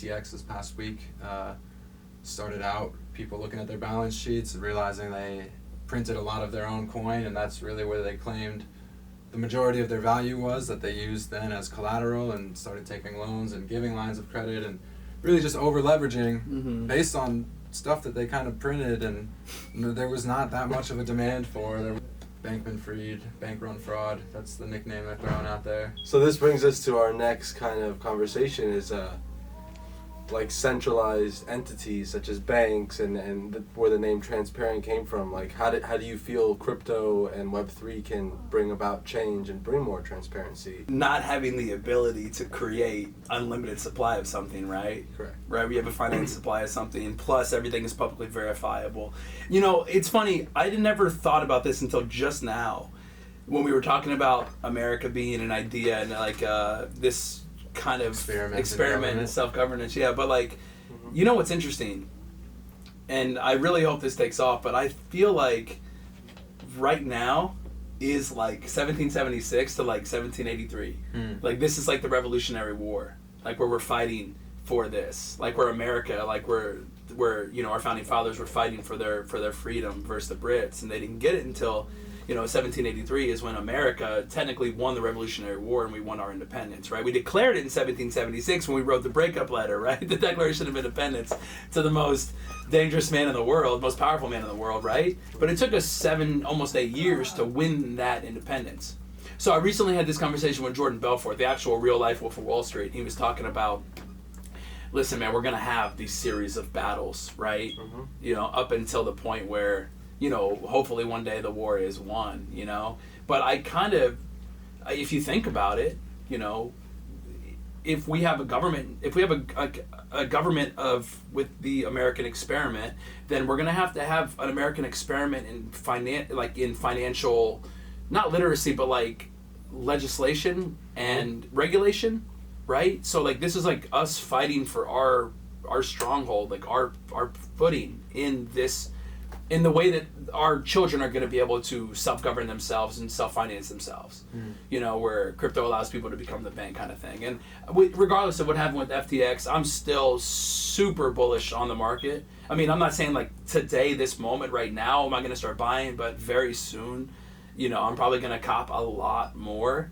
FTX this past week. Started out people looking at their balance sheets and realizing they printed a lot of their own coin, and that's really where they claimed the majority of their value was, that they used then as collateral, and started taking loans and giving lines of credit and really just over leveraging based on stuff that they kind of printed, and there was not that much of a demand for. There was Bankman-Fried, bank run fraud, that's the nickname they're throwing out there. So this brings us to our next kind of conversation is like centralized entities such as banks and where the name transparent came from. Like how do you feel crypto and Web3 can bring about change and bring more transparency? Not having the ability to create unlimited supply of something, right? Correct. Right, we have a finite supply of something, plus everything is publicly verifiable. You know, it's funny, I never thought about this until just now when we were talking about America being an idea and like this kind of experiment and self-governance, but like, you know what's interesting, and I really hope this takes off, but I feel like right now is like 1776 to like 1783. Like this is like the Revolutionary War, like where we're fighting for this, like where America, like where you know our founding fathers were fighting for their freedom versus the Brits, and they didn't get it until 1783 is when America technically won the Revolutionary War and we won our independence, right? We declared it in 1776 when we wrote the breakup letter, right? The Declaration of Independence to the most dangerous man in the world, most powerful man in the world, right? But it took us almost 8 years to win that independence. So I recently had this conversation with Jordan Belfort, the actual real life Wolf of Wall Street. He was talking about, listen, man, we're going to have these series of battles, right? Up until the point where hopefully one day the war is won, But I kind of, if you think about it, if we have a government, a government with the American experiment, then we're going to have an American experiment in financial, not literacy, but like legislation and regulation, right? So like this is like us fighting for our stronghold, like our footing in this, in the way that our children are going to be able to self-govern themselves and self-finance themselves, where crypto allows people to become the bank kind of thing. And regardless of what happened with FTX, I'm still super bullish on the market. I mean, I'm not saying like today, this moment, right now, am I going to start buying, but very soon, I'm probably going to cop a lot more.